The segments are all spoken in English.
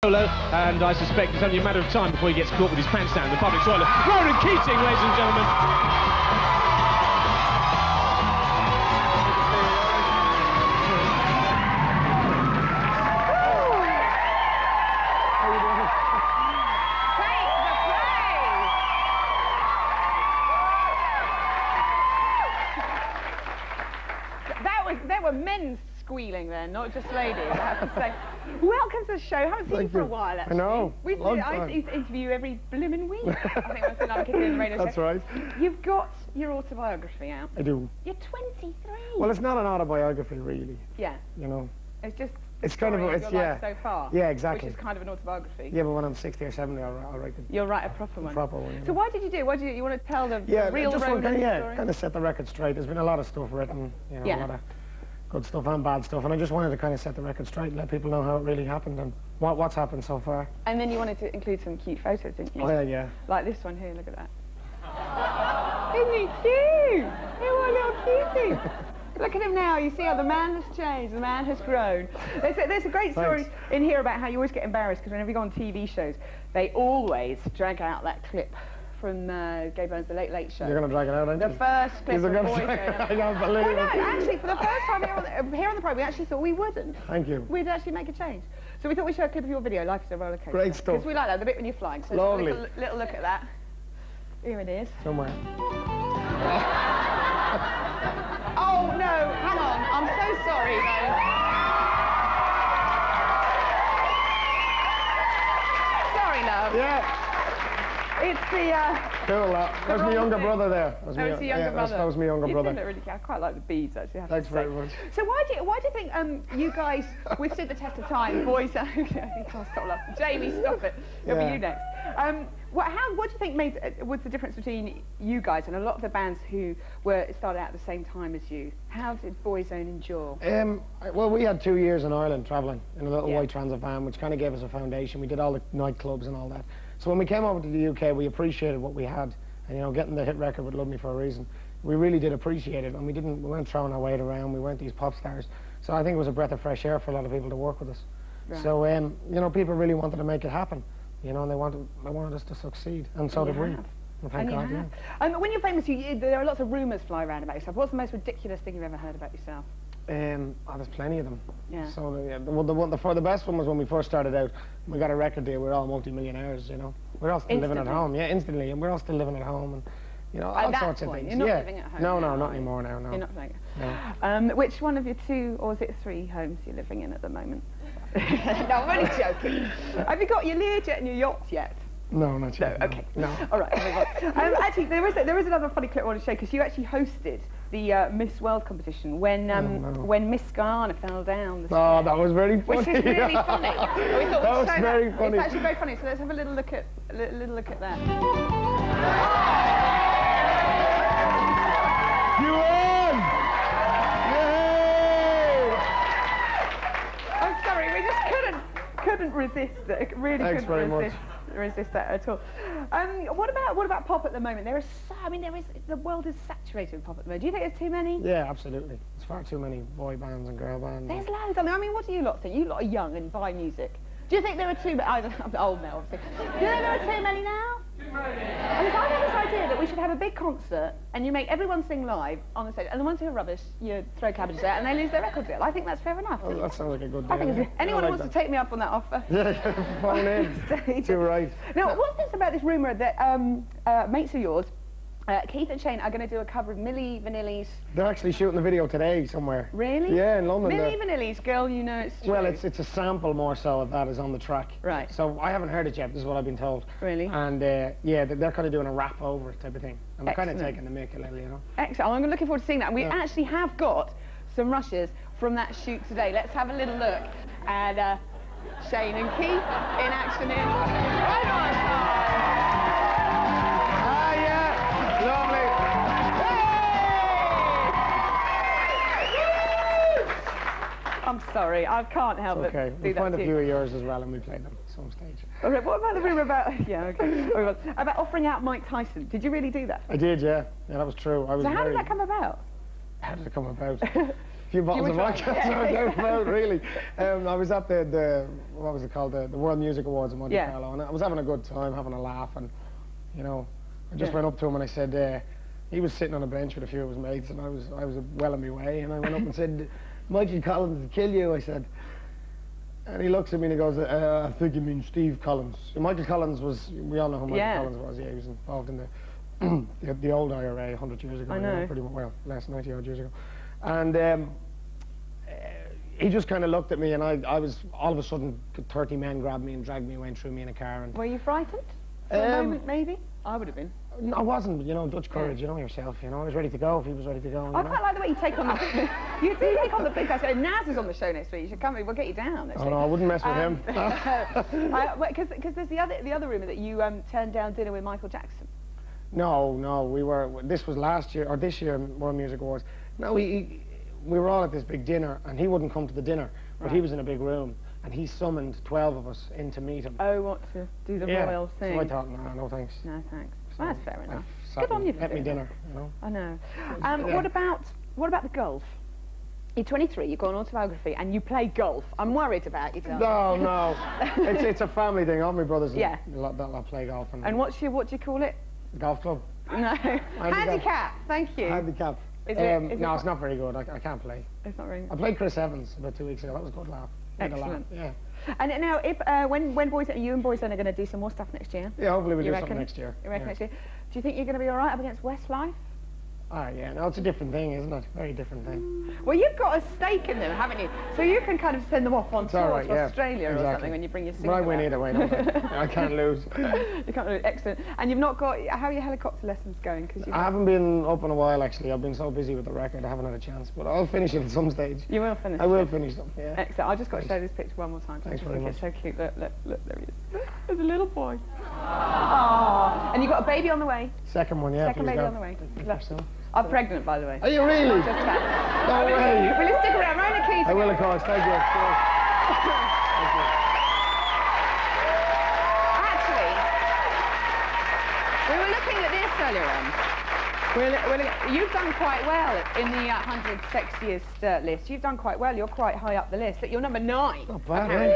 And I suspect it's only a matter of time before he gets caught with his pants down in the public toilet. Ronan Keating, ladies and gentlemen. There were men squealing there, not just ladies, I have to say. Welcome to the show. I haven't seen you for a while, actually. I know. I interview you every blimmin' week. I think I've been like in the radio show. That's right. You've got your autobiography out. I do. You're 23. Well, it's not an autobiography, really. Yeah. You know. It's just. It's kind of your life so far. Yeah, exactly. Which is kind of an autobiography. Yeah, but when I'm 60 or 70, I'll write it. You'll write a proper one. A proper one. Yeah. So why did you do? Why did you want to tell the real just Ronan story? Yeah, kind of set the record straight. There's been a lot of stuff written, you know, a lot of good stuff and bad stuff, and I just wanted to kind of set the record straight and let people know how it really happened and what's happened so far. And then you wanted to include some cute photos, didn't you? Oh, yeah, yeah. Like this one here, look at that. Isn't he cute? He was a little cutie. Look at him now, you see how the man has changed, the man has grown. There's a great story in here about how you always get embarrassed, because whenever you go on TV shows, they always drag out that clip from Gay Burns' The Late Late Show. You're going to drag it out, aren't you? The first clip of Boy Show. I don't believe it. No, actually, for the first time here on the program, we actually thought we wouldn't. Thank you. We'd actually make a change. So we thought we'd show a clip of your video, Life is a Roller Coaster. Great stuff. Because we like that, the bit when you're flying. So lovely. Little look at that. Here it is. Somewhere. Oh, no, hang on. I'm so sorry, though. Sorry, love. Yeah. It's the, Cool, that was my younger brother there. That was your younger brother. That was my younger brother. Really, I quite like the beads, actually. Thanks very much. So why do you think you guys withstood the test of time? Boys, I think I'll stop laughing. Jamie, stop it. It'll be you next. What do you think was the difference between you guys and a lot of the bands who started out at the same time as you? How did Boyzone endure? Well, we had 2 years in Ireland travelling in a little white transit van, which kind of gave us a foundation. We did all the nightclubs and all that. So when we came over to the UK, we appreciated what we had, and you know, getting the hit record with Love Me for a Reason, we really did appreciate it, and we weren't throwing our weight around. We weren't these pop stars. So I think it was a breath of fresh air for a lot of people to work with us. Right. So you know, people really wanted to make it happen. You know, and they wanted us to succeed, and so did we. And thank God, yeah. When you're famous, there are lots of rumours fly around about yourself. What's the most ridiculous thing you've ever heard about yourself? There's plenty of them. Yeah. So the best one was when we first started out. We got a record deal. We were all multi-millionaires. You know, we're all still living at home. Yeah, instantly, and we're all still living at home, and you know, all sorts of things. You're not living at home. No, not anymore now. No. You're not living. No. Which one of your 2, or is it 3 homes you're living in at the moment? No, I'm only joking. Have you got your Learjet and your yacht yet? No, not yet. No, okay. No. All right. Actually, there is another funny clip I want to show, because you actually hosted the Miss World competition when Miss Ghana fell down the stairs. That was very funny. Which is really funny. We thought that was very funny. It's actually very funny. So let's have a little look at that. You won! Yay! I'm sorry, we just couldn't resist it. Really Thanks couldn't very much. resist that at all. What about pop at the moment? The world is saturated with pop at the moment. Do you think there's too many? Yeah, absolutely. There's far too many boy bands and girl bands. There's loads. I mean, what do you lot think? You lot are young and buy music. Do you think there are too many? I'm old now, obviously. Do you think there are too many now? Too many. I mean, I have this idea that we should have a big concert and you make everyone sing live on the stage, and the ones who are rubbish, you throw cabbages out and they lose their record deal. I think that's fair enough. Oh, that sounds like a good deal. I think anyone who wants to take me up on that offer. Yeah, phone in. You're right. Now, what's this about this rumour that mates of yours, Keith and Shane, are going to do a cover of Milli Vanilli's... They're actually shooting the video today somewhere. Really? Yeah, in London. Milli Vanilli's Girl, You Know It's True. Well, it's a sample more so of that is on the track. Right. So I haven't heard it yet, this is what I've been told. Really? And yeah, they're kind of doing a rap over type of thing. I'm kind of taking the mick a little, you know. Excellent. I'm looking forward to seeing that. And we actually have got some rushes from that shoot today. Let's have a little look at Shane and Keith in action in... Right on. I'm sorry, I can't help but do that. We'll find a few of yours as well and we play them at some stage. Okay, what about the rumour about... Yeah, okay. About offering out Mike Tyson? Did you really do that? I did, yeah. Yeah, that was true. So how did that come about? How did it come about? few bottles of vodka, no doubt about it, really. I was at the what was it called, the World Music Awards in Monte Carlo, and I was having a good time, having a laugh, and, you know, I just went up to him and I said, he was sitting on a bench with a few of his mates, and I was well on my way, and I went up and said, Michael Collins will kill you, I said. And he looks at me and he goes, I think you mean Steve Collins. So Michael Collins was, we all know who Michael Collins was, he was involved in the old IRA 100 years ago. I know. Pretty well, last 90 odd years ago. And he just kind of looked at me, and I was, all of a sudden, 30 men grabbed me and dragged me away and threw me in a car. And were you frightened? For a moment, maybe? I would have been. No, I wasn't, but, you know, Dutch courage, you know yourself, you know. I was ready to go if he was ready to go. I quite like the way you take on the you do take on the big guy. So Naz is on the show next week. You should come. We'll get you down. Oh no, I wouldn't mess with him. Because there's the other rumour that you turned down dinner with Michael Jackson. No, we were. This was last year or this year, World Music Awards. No, we were all at this big dinner, and he wouldn't come to the dinner, but he was in a big room, and he summoned 12 of us in to meet him. Oh, what to do the royal thing? So I thought, no thanks. No thanks. Well, that's fair enough. Good on you for me dinner, you know. I know. What about the golf? You're 23. You've got an autobiography, and you play golf. I'm worried about you. No. it's a family thing. All my brothers that play golf. And what do you call it? Golf club. No. Handicap. Thank you. Handicap. No, it's not very good. I can't play. It's not very good. I played Chris Evans about 2 weeks ago. That was a good laugh. Excellent. Yeah. And now, if when you and Boyzone are going to do some more stuff next year? Yeah, hopefully we'll do something next year. You reckon next year? Do you think you're going to be all right up against Westlife? Ah, yeah. No, it's a different thing, isn't it? Very different thing. Well, you've got a stake in them, haven't you? So you can kind of send them off on tour to Australia or something when you bring your single. But I win either way, don't I? I can't lose. You can't lose. Excellent. And you've not got. How are your helicopter lessons going? Because I haven't been up in a while, actually. I've been so busy with the record, I haven't had a chance. But I'll finish it at some stage. You will finish. I will finish them. Yeah. Excellent. I just got to show this picture one more time. Thanks very much. It's so cute. Look, there he is. There's a little boy. Oh. And you've got a baby on the way. Second one, yeah. Second baby on the way. I'm pregnant, by the way. Are you really? No way. Will you stick around? Ronan Keating. I will, of course. Thank you. Thank you. Actually, we were looking at this earlier on. You've done quite well in the 100 Sexiest list. You've done quite well. You're quite high up the list. You're number 9. Not bad, eh?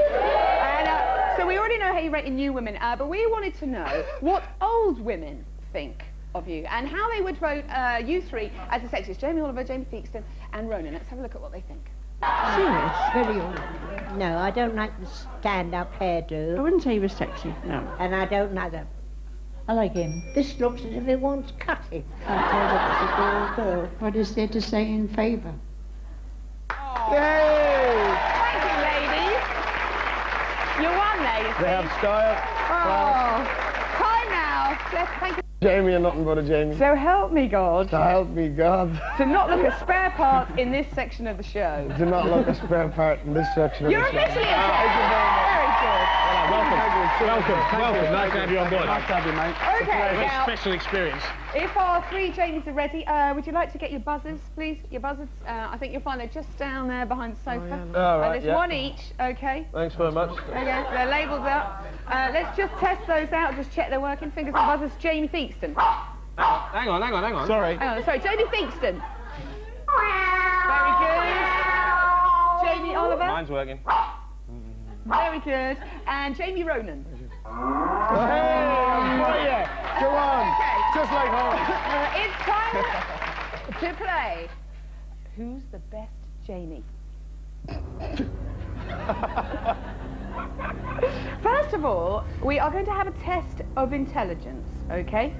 And, so we already know how you rate in new women, but we wanted to know what old women think of you and how they would vote you three as the sexiest. Jamie Oliver, Jamie Theakston and Ronan. Let's have a look at what they think. Serious, very old. No, I don't like the stand-up hairdo. I wouldn't say he was sexy, no. And I don't like that. I like him. This looks as if it wants cutting. I tell you, it's a girl. What is there to say in favour? Oh. Yay! Thank you, ladies. You won there, you see. They have style. Oh. Time now. Thank you. Jamie and nothing but a Jamie. So help me God. So help me God. To not look a spare part in this section of the show. Do not look a spare part in this section of the show. You're officially a very good. Welcome. Nice to have you on board. Nice to have you, mate. Okay, Very now, special experience. if our 3 Jamies are ready, would you like to get your buzzers, please? Your buzzers. I think you'll find they're just down there behind the sofa. All right, There's one each, okay? Thanks very much. Okay, they're labelled up. Let's just test those out, just check they're working. Fingers on buzzers. Jamie Theakston. Hang on. Sorry. Hang on, sorry, Jamie Theakston. Very good. Jamie Oliver. Mine's working. Very good. And Jamie Ronan. Hey, go on. Okay. Just like home. It's time to play Who's the Best Jamie? First of all, we are going to have a test of intelligence, okay?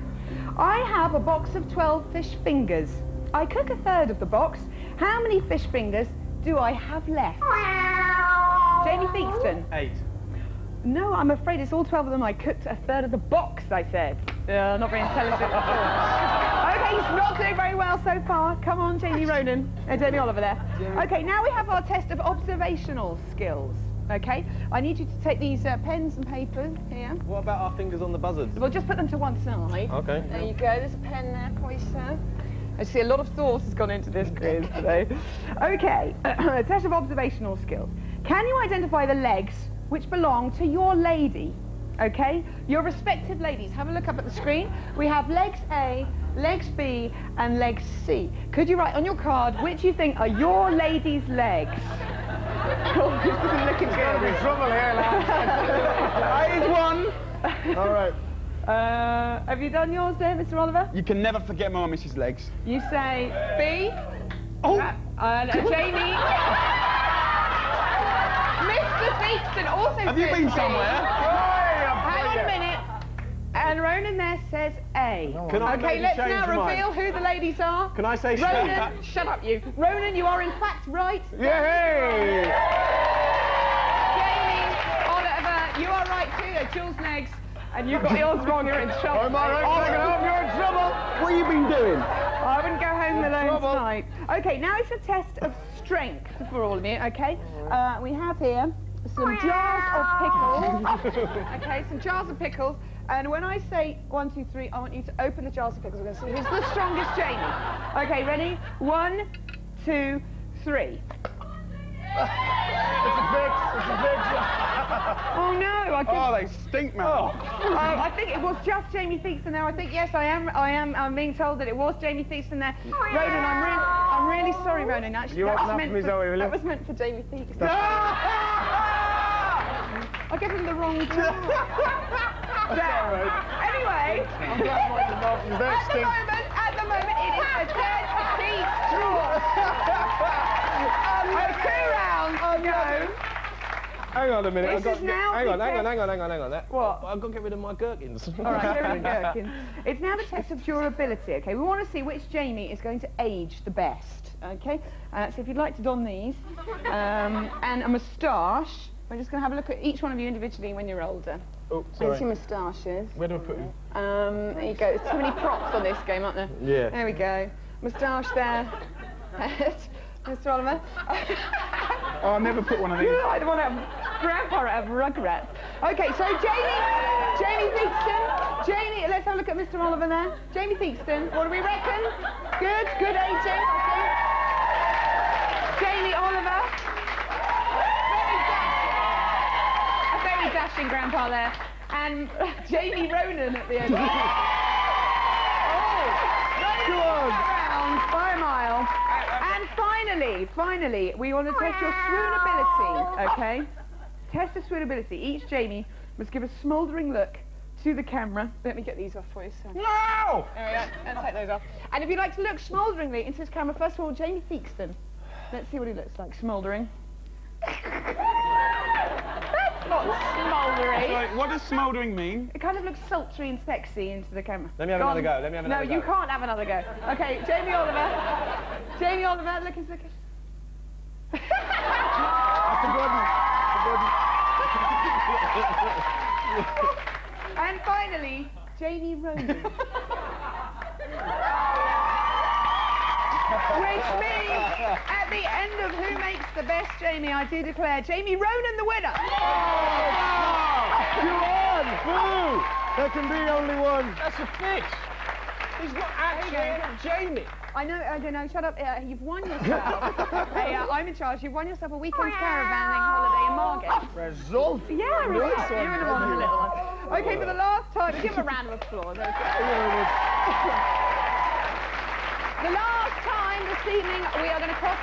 I have a box of 12 fish fingers. I cook a third of the box. How many fish fingers do I have left? Jamie Theakston. 8. No, I'm afraid it's all 12 of them. I cooked a third of the box, I said. Not very intelligent at all. Okay, he's not doing very well so far. Come on, Jamie Ronan. Jamie Oliver there. Okay, now we have our test of observational skills. Okay, I need you to take these pens and papers here. What about our fingers on the buzzards? We'll just put them to one side. Okay. There you go. There's a pen there for you, sir. I see a lot of thought has gone into this quiz today. Okay, a test of observational skills. Can you identify the legs which belong to your lady? Okay? Your respective ladies, have a look up at the screen. We have legs A, legs B, and legs C. Could you write on your card which you think are your ladies' legs? Oh, this isn't looking good. There's going to be trouble here, lads. Eyes one. All right. Have you done yours there, Mr. Oliver? You can never forget my Mrs. Legs. You say B. Oh! Jamie. Mr. Theaktson also Have you says been B. somewhere? Hang on a minute. And Ronan there says A. Can I Okay, maybe let's change now mine? reveal who the ladies are. Can I say Ronan, shut up you. Ronan, you are in fact right. Yay! Jamie, Oliver, you are right too. Jules' legs. And you got yours wrong, you're in trouble. I'm all right, take it home, you're in trouble. What have you been doing? I wouldn't go home alone trouble. tonight. Okay, now it's a test of strength for all of you, okay? We have here some jars of pickles. Okay, some jars of pickles. And when I say 1, 2, 3, I want you to open the jars of pickles. We're going to see who's the strongest Jamie. Okay, ready? 1, 2, 3. It's a fix, it's a fix. Oh no, I Oh, they stink, man. I think it was just Jamie Theaktson there. I think, yes, I'm being told that it was Jamie Theaktson there. Ronan, I'm really sorry, Ronan. Actually, You that open was up meant for me, Zoe, will you? That was meant for Jamie Theaktson. I gave him the wrong jar. Anyway, at the moment, it is a dead heat draw. So 2 rounds to go. Hang on a minute. This I've got is now hang on. the What? I've got to get rid of my gherkins. All right, here are the gherkins. It's now the test of durability, okay? We want to see which Jamie is going to age the best, okay? So if you'd like to don these, and a moustache, we're just going to have a look at each one of you individually when you're older. Oh, There's sorry. your moustaches. Where do I put you? There you go. There's too many props on this game, aren't there? Yeah. There we go. Moustache there. Mr. Oliver. Oh, I never put one of these. You're like the one out of Grandpa out of Rugrats. Okay, so Jamie Theakston. Jamie, let's have a look at Mr. Oliver there. Jamie Theakston, what do we reckon? Good aging. Okay. Jamie Oliver. A very dashing Grandpa there. And Jamie Ronan at the end. Round by a mile. And finally, we want to test your swoonability, okay? Test the swoonability. Each Jamie must give a smouldering look to the camera. Let me get these off for you, sir. No! There we go. Let's take those off. And if you'd like to look smoulderingly into this camera, first of all, Jamie Theakston. Let's see what he looks like, smouldering. That's not smouldering. Sorry, what does smouldering mean? It kind of looks sultry and sexy into the camera. Let me have another go. Let me have another No, go. you can't have another go. Okay, Jamie Oliver. Jamie Oliver, look into the camera. And finally, Jamie Ronan. Which means, at the end of who makes the best Jamie, I do declare Jamie Ronan the winner. You won! Boo! There can be only one. That's a fish. He's not actually Jamie. I don't know, shut up. You've won yourself. Hey, I'm in charge. You've won yourself a weekend caravanning holiday in Margate. Result. Yeah, result. You were the one, the little one. Okay, for the last time, give him a round of applause. Okay. The last time this evening, we are going to cross